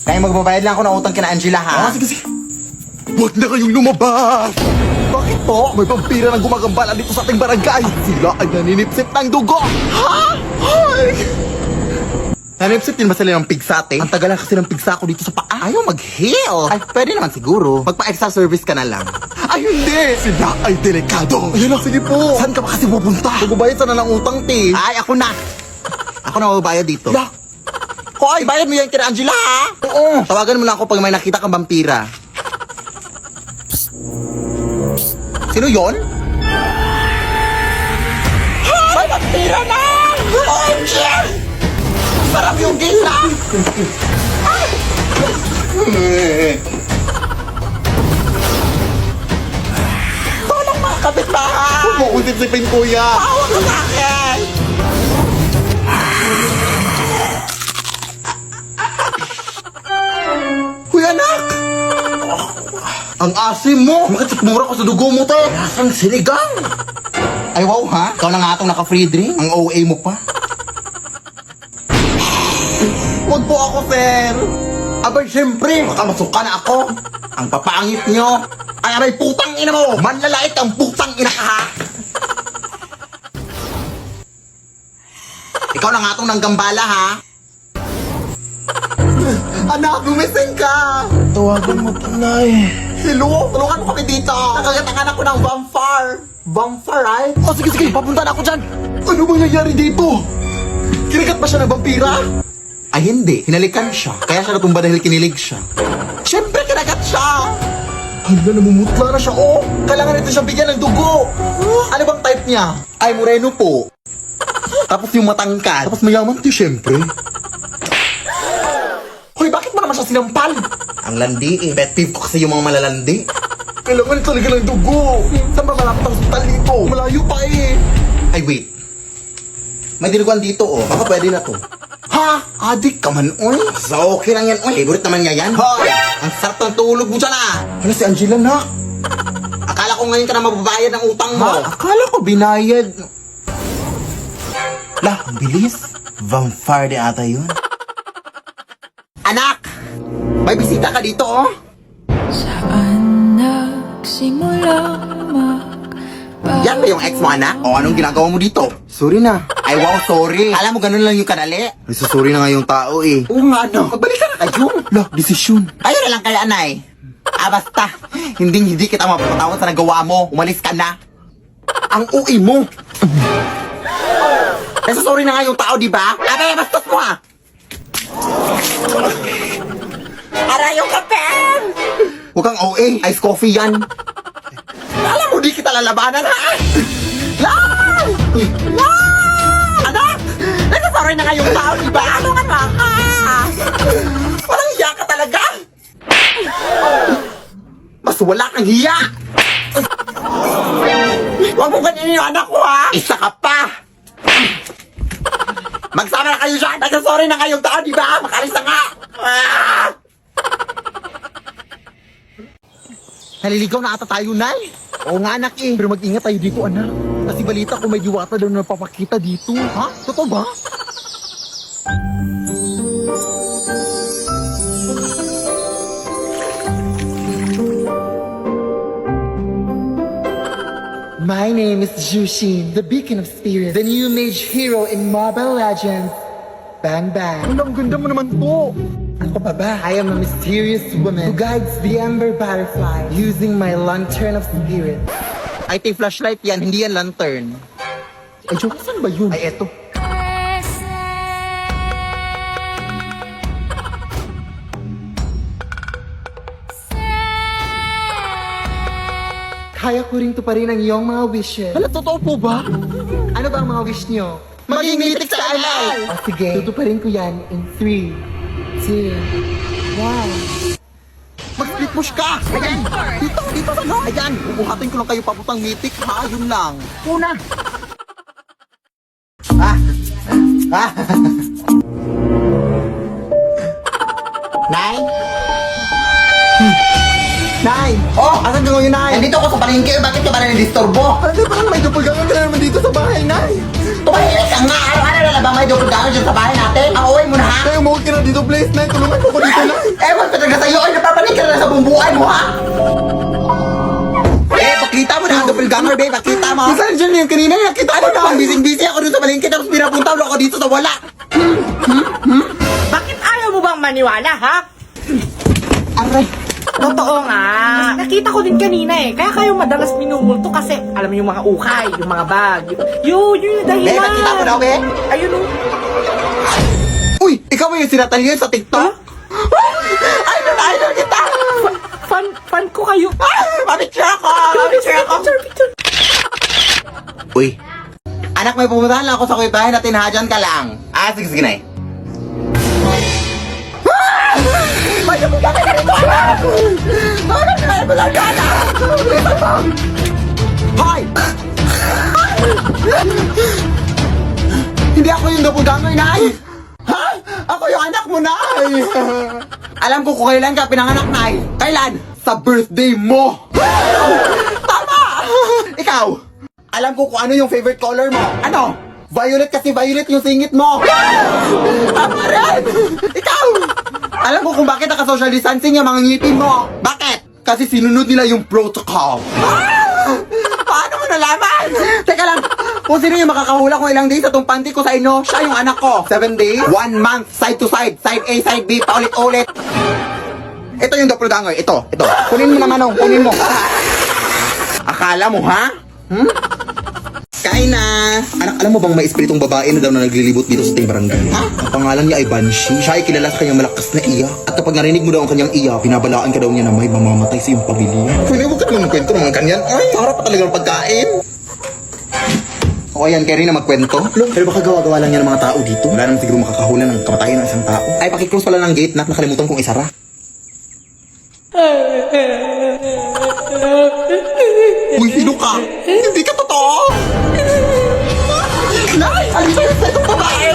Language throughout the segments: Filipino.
Kaya magbabayad lang ako ng utang kina Angela, ha? Sige, sige. Huwag na kayong lumabas! Bakit po? May vampira ng gumagambala dito sa ating barangay! Sila ay naninipsip ng dugo! Ha? Ay! Nanipsip din ba sila ng pigsate? Ang tagal lang kasi ng pigsa ko dito sa paa. Ayaw mag-heal. Ay, pwede naman siguro. Magpa-extra service ka na lang. Ay, hindi! Sila ay delikado! Ayun lang, sige po! Saan ka ba kasi pupunta? Magbabayad sana ng utang, te! Ay, ako na. Ako na mababayad dito. La! Hoy, bayad mo yan kina Angela, ha? Oo! Tawagan mo lang ako pag may nakita kang vampira. Sino yon? May vampira na! OMG! Sarap yung gila! Tolong mga kapitbahay! Huwag mo akong sipsipin, kuya! Tawa ka sa akin! Kuya anak! Ang asim mo! Bakit sikmura ko sa dugo mo, te? Lasang sinigang! Ay wow ha? Ikaw na nga itong naka-free drink? Ang OA mo pa? Huwag po ako, sir! Abay, siyempre! Baka masuka na ako! Ang papangit nyo! Ay, aray, putang ina mo! Manlalait ang putang ina ka, ha? Ikaw na nga itong nanggambala, ha? Anak, gumising ka! Tawagan mo po, Nay. Hello? Tulungan mo kami dito! Nakagatangan ako ng vampire! Vampire, ay? Oh, sige, sige! Papunta na ako dyan! Ano mangyayari dito? Kinagat ba siya ng vampira? Ay, hindi. Hinalikan siya. Kaya siya natumba dahil kinilig siya. Siyempre, kinagat siya! Hala, namumutla na siya, oh! Kailangan nito siyang bigyan ng dugo! Ano bang type niya? Ay, moreno po. Tapos yung matangkad. Tapos mayaman to, syempre. Hoy, bakit mo naman siya sinampal? Ang landi eh. Pet peeve ko kasi yung mga malalandi. Kailangan talaga ng dugo! Saan ba malapit ang hospital dito? Malayo pa eh! Ay, wait. May dinuguan dito, oh. Baka pwede na to. Ha? Adik ka man, oy. So, okay lang yan, oy. Favorite naman niya yan. Hoy! Ang sarap ng tulog mo dyan, ah. Ano si Angela na? Akala ko ngayon ka na mababayad ng utang mo. Ha? Akala ko binayad. Lah, ang bilis. Vampire de ata yun. Anak! May bisita ka dito, oh. Saan nagsimula Yan ba yung ex mo, anak? O anong ginagawa mo dito? Sorry na. Ay, wow, sorry. Alam mo, ganun lang yung kadali. Ay, sorry na nga yung tao eh. Oo nga, no. Magbalik ka na kayo. Lah, desisyon. Kayo na lang kaya, anay. Basta. Hindi kita mapapatawad sa nagawa mo. Umalis ka na. Ang ui mo. Sorry na nga yung tao, di ba? Abay, bastos mo, ah. Aray yung kape! Huwag kang OA. Ice coffee yan. Alam mo, di kita lalabanan, ha? Lan! Lan! Anak! Sorry na nga yung tao, di ba? Ano nga ba ka? Walang hiya ka talaga. Mas wala kang hiya. Huwag mo ganyan yung anak ko, ha? Isa ka pa. Magsama na kayo siya. Nagsasorry na kayong tao, di ba? Makalis na nga. Ah! Naliligaw na ata tayo, Nay. Oo nga, anak eh. Pero mag-ingat tayo dito, anak. Kasi balita ko may diwata daw na napapakita dito. Ha? Totoo ba? My name is Jushin, the beacon of spirits, the new mage hero in Mobile Legends. Bang bang. Ang ganda mo naman po. Ako pa ba? I am a mysterious woman who guides the ember butterfly using my lantern of spirit. Ay, flashlight yan. Hindi yan lantern. Ay, joke, saan ba yun? Ay, eto. Kaya ko rin tuparin ang iyong mga wishes. Hala, totoo po ba? Ano ba ang mga wish niyo? Maging mitik sa alay! O sige, tutuparin ko yan in 3, 2, 1. Mag-split push ka! Ayan! Dito sa no! Ayan! Bubuhatin ko lang kayo papuntang mitik, ha? Yun lang. Una! Nay? Nay! Oh! Asan ka ngayon, Nay? Nandito ako sa palengke. Bakit ka ba na-disturbo? Ano ba may doppelganger ka na naman dito sa bahay, Nay? Tumahimik ka nga! Araw-araw na lang ba may doppelganger dyan sa bahay natin? Ang uwi mo na, ha? Kaya umuwi ka na dito, please, Nay. Tulungan mo ko dito, Nay. wala. Bakit ayaw mo bang maniwala, ha? Aray. Totoo nga. Nakita ko din kanina eh. Kaya kayo madalas minumulto kasi alam mo yung mga ukay, yung mga bag. Yun yung dahilan. Nakita mo daw, eh. Ayun o. Uy, ikaw ba yung sinatalyo sa TikTok? Idol kita! Fan ko kayo. Pamicture ako! Picture. Uy, anak, may pumuntahan lang ako sa kuya bahay na tinahadyan ka lang. Sige na eh. May pumuntahan ka rito, anak! May pumuntahan ka, anak! Hoy! Hindi ako yung doppelganger, Nay! Ha? Ako yung anak mo, Nay! Alam ko kung kailan ka pinanganak, Nay. Kailan? Sa birthday mo! Tama! Ikaw, alam ko kung ano yung favorite color mo. Ano? Violet kasi violet yung singit mo. Tama rin! Ikaw! Alam ko kung bakit naka-social distancing yung mga ngipin mo. Bakit? Kasi sinunod nila yung protocol. Paano mo nalaman? Teka lang, kung sino yung makakahula kung ilang days itong panty ko sa inyo, siya yung anak ko. 7 days, 1 month, side to side, side A, side B, paulit-ulit. Ito yung doppelganger, ito. Kunin mo naman, oh, kunin mo. Akala mo, ha? Kain na! Anak, alam mo bang may espiritong babae na daw na naglilibot dito sa ating barangay? Ha? Ang pangalan niya ay Banshee. Siya ay kilala sa kanyang malakas na iyak. At kapag narinig mo daw ang kanyang iyak, pinabalaan ka daw niya na may mamamatay sa iyong pamilya. Pwede mo ka naman kwento ng kanyan? Ay, sarap pa talaga ng pagkain. O ayan, kaya rin na magkwento. Pero baka gawa-gawa lang yan ng mga tao dito. Wala naman siguro makakahula ng kamatayan ng isang tao. Ay, pakiclose pala ng gate, nakalimutan kong isara. Uy, sino ka? Hindi ka totoo! Nay! Alis sa'yo sa itong babae!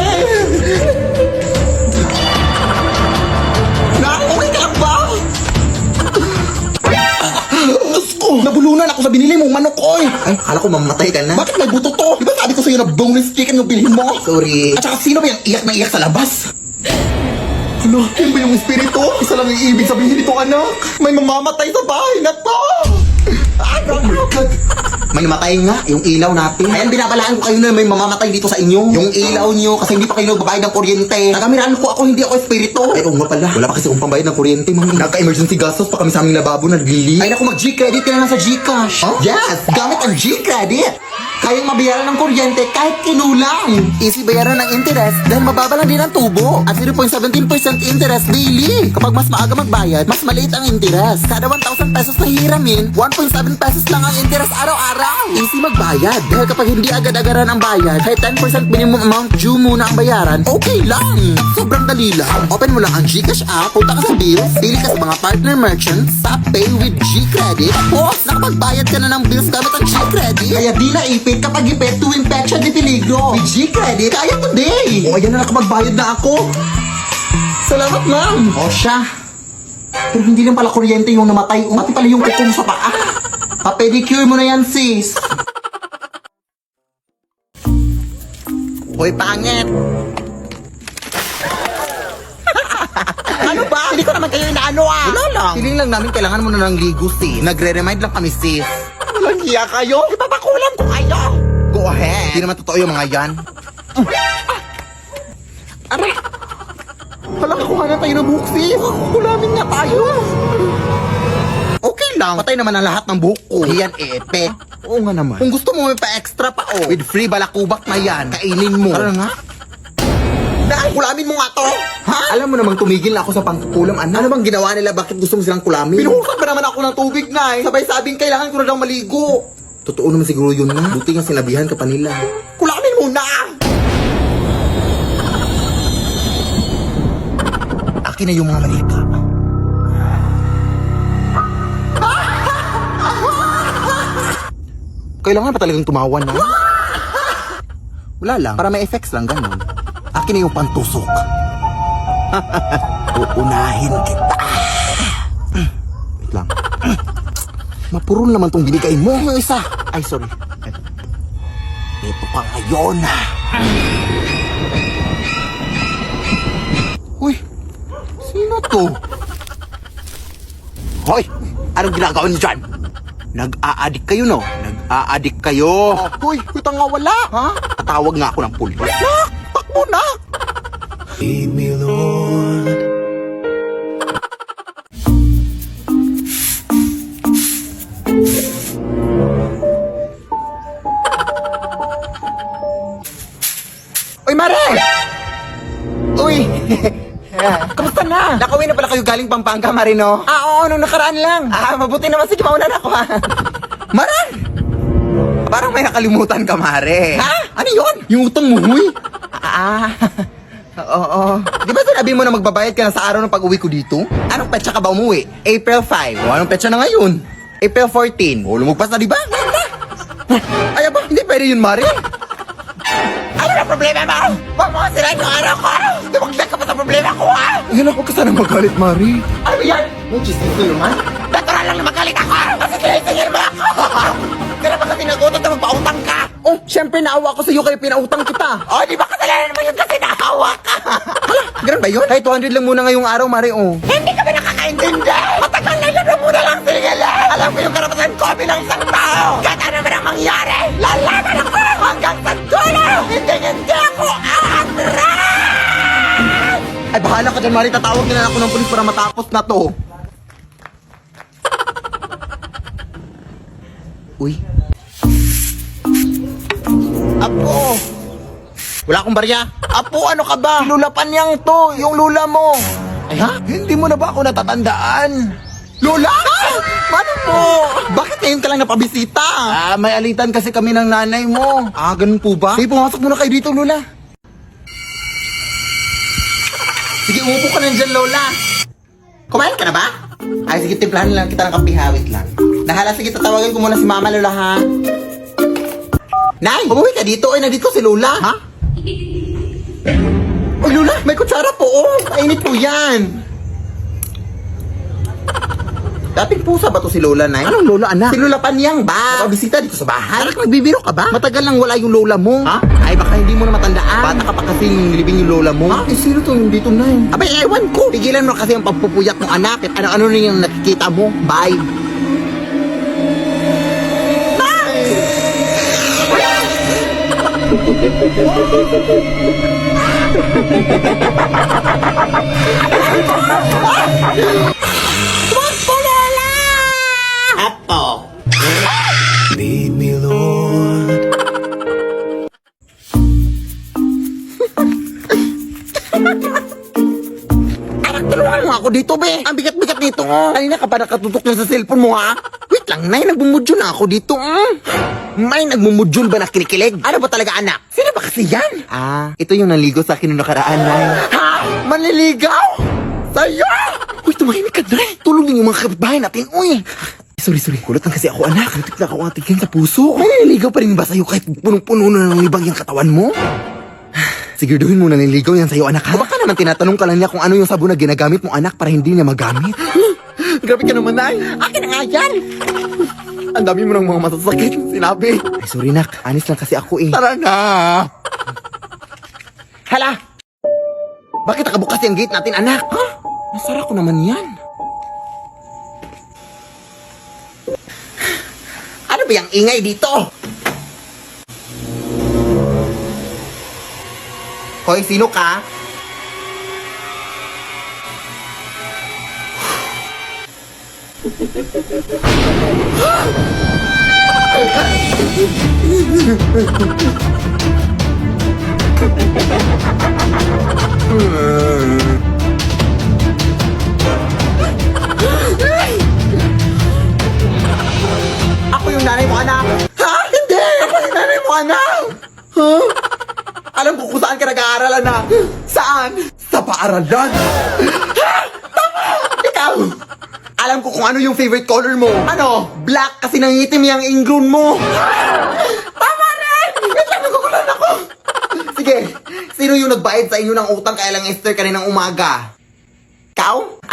Nay, okay ka lang ba? Diyos ko! Nabulunan ako sa binili mong manok, oy! Ay, akala ko mamatay ka na. Bakit may buto to? Diba sabi ko sa'yo na boneless chicken yung bilhin mo? Sorry. At saka sino ba yung iyak na iyak sa labas? Ano? Yan ba yung espiritu? Isa lang yung ibig sabihin nito, anak. May mamamatay sa bahay na to! Oh my God! May namatay nga, yung ilaw natin. Ayan, binabalaan ko kayo na may mamamatay dito sa inyo. Yung ilaw nyo, kasi hindi pa kayo nagbabayad ng kuryente. Nagamiraan ko ako, hindi ako espiritu. Ay, oo nga pala. Wala pa kasi akong pambayad ng kuryente, mami. Nagka-emergency gastos pa kami sa aming lababo na naglili. Ay, naku, mag-G-credit ka na lang sa Gcash. Huh? Yes! Gamit ang G-credit! Kayang mabayaran ng kuryente kahit kinulang. Easy bayaran ng interest dahil mababa lang din ang tubo. At 0.17% interest daily. Kapag mas maaga magbayad, mas maliit ang interest. Kada 1,000 pesos na hiramin, 1.7 pesos lang ang interest araw-araw. Easy magbayad dahil kapag hindi agad-agaran ang bayad, kahit 10% minimum amount due muna ang bayaran, okay lang. Sobrang dali lang. Open mo lang ang Gcash app, punta ka sa bills, pili ka sa mga partner merchants, tap pay with G-Credit. Tapos, nakapagbayad ka na ng bills gamit ang G-Credit. Kaya di naipit kapag ipet tuwing petsa di peligro. With G-Credit, kaya today. O, ayan na nakapagbayad na ako. Salamat, ma'am. O, siya. Pero hindi lang pala kuryente yung namatay. Umati pala yung kukong sa paa. Pa-pedicure mo na yan, sis. Hoy, pangit. Ano ba? Hindi ko naman kayo inaano ah. Wala lang. Feeling lang namin kailangan mo na ng ligo, sis. Nagre-remind lang kami, sis. Walang hiya kayo. Ipapakulan ko kayo. Go ahead. Hindi naman totoo yung mga yan. Aray! Hala, nakuha na tayo ng buhok, sis. Kulamin nga tayo. Okay lang. Patay naman ang lahat ng buhok ko. Yan, epe. Oo nga naman. Kung gusto mo may pa-extra pa, oh. With free balakubak na yan. Kainin mo. Tara nga. Dahil kulamin mo nga to. Ha? Alam mo namang tumigil na ako sa pangkukulam, anak. Ano bang ginawa nila? Bakit gusto mo silang kulamin? Pinuhusan ba naman ako ng tubig, Nay? Sabay-sabing kailangan ko na daw maligo. Totoo naman siguro yun na. Buti nga sinabihan ka pa nila. Kulamin mo na! Akin na yung mga malika. Kailangan pa talagang tumawa na. Wala lang. Para may effects lang, ganun. Akin na yung pantusok. Uunahin kita. Wait lang. Mapurol naman tong binigay mo. Yung isa. Ay, sorry. Ito pa ngayon. Uy, sino to? Hoy, anong ginagawa niyo dyan? Nag-aadik kayo, no? Nag-aadik kayo. Hoy, kita nga wala. Ha? Tatawag nga ako ng pulis. Takbo po, nak. Lead me, Lord. Uy, Mare! Uy! Kamusta na? Nakauwi na pala kayo galing Pampanga, Mare, no? Oo, nung nakaraan lang. Mabuti naman. Sige, mauna na ako, ha? Mare! Parang may nakalimutan ka, Mare. Ha? Ano yun? Yung utang mo, huy? Oo. Di ba sinabi mo na magbabayad ka na sa araw ng pag-uwi ko dito? Anong petsa ka ba umuwi? April 5. O, anong petsa na ngayon? April 14. O, lumagpas na, di ba? Ay, ba? Hindi pwede yun, Mare. Ano na problema mo? Huwag mo kasirain yung araw ko! Dumagdag ka pa sa problema ko, ha? Yan ako ka sana magalit, Mare. Ano yan? May chismis na naman? Natural lang na magalit ako! Kasi kinisingin mo ako! Kaya ba kasi nagutot na magpautang ka? Oh, syempre naawa ko sa'yo kaya pinautang kita. O, di ba kasalanan naman yun kasi nakawa ka? Ganun ba yun? Kahit 200 lang muna ngayong araw, Mare, oh. Hindi ka ba nakakaintindi? Matagal na yun na muna lang sinigala! Alam mo yung karapatan ko bilang isang tao! Kahit ano naman ang mangyari, lalaban ako hanggang sa dulo! Hindi ako aatras! Ay, bahala ka dyan, Mare. Tatawag na lang ako ng pulis para matapos na to. Uy. Apo! Wala akong barya. Apo, ano ka ba? Lulapan niyang to, yung lula mo. Ay, ha? Hindi mo na ba ako natatandaan? Lola! Paano po? Bakit ngayon ka lang napabisita? May alitan kasi kami ng nanay mo. Ganun po ba? Sige, pumasok muna kayo dito, Lola. Sige, umupo ka na dyan, Lola. Kumain ka na ba? Ay, sige, timplahan lang kita ng kapihawit lang. Nahala, sige, tatawagin ko muna si Mama, Lola, ha? Nay, umuwi ka dito. Ay, nandito si Lola. Ha? Uy, Lola, may kutsara po, oh. Kainit po yan. Dating pusa ba to si Lola, Nay? Anong Lola, anak? Si Lola Panyang ba? Napabisita dito sa bahay. Anak, nagbibiro ka ba? Matagal lang wala yung lola mo. Ha? Ay, baka hindi mo na matandaan. Bata ka pa kasi nilibing yung lola mo. Eh, sino to yung dito, Nay? Abay, ewan ko. Pigilan mo kasi ang pagpupuyat ng anak. At ano-ano na yung nakikita mo. Bye. Apo. Lead me, Lord. Anak, tulungan mo ako dito, be. Ang bigat-bigat nito, oh. Kanina ka pa nakatutok na sa cellphone mo, ha? Wait lang, Nay. Nagbumudyo na ako dito, May nagmumudyol ba na kinikilig? Ano ba talaga, anak? Sino ba kasi yan? Ito yung naligo sa akin noong nakaraan, Nay. Ha? Manliligaw? Sa'yo? Uy, tumahimik ka, Nay. Tulong din yung mga kapitbahay natin, uy. Sorry. Kulot lang kasi ako, anak. Natik na ako ang tigyan sa puso. May naliligaw pa rin ba sa'yo kahit punong-puno na ng libag yung katawan mo? Siguraduhin mo naliligaw yan sa'yo, anak, ha? O baka naman tinatanong ka lang niya kung ano yung sabon na ginagamit mo, anak, para hindi niya magamit. Grabe ka naman, Nay. Akin na nga yan! Ang dami mo ng mga masasakit sinabi. Ay, sorry, nak. Honest lang kasi ako, eh. Tara na. Hala! Bakit nakabukas yung gate natin, anak? Ha? Nasara ko naman yan. Ano ba yung ingay dito? Hoy, sino ka? Ako yung nanay mo, anak. Ha? Hindi! Ako yung nanay mo, anak. Ha? Alam ko kung saan ka nag-aaral, anak. Saan? Sa paaralan. Ikaw! Alam ko kung ano yung favorite color mo. Ano? Black kasi nangitim yung ingrown mo. Tama rin! Wait lang, nagugulan ako. Sige, sino yung nagbayad sa inyo ng utang kaya lang Esther kaninang umaga? Ikaw?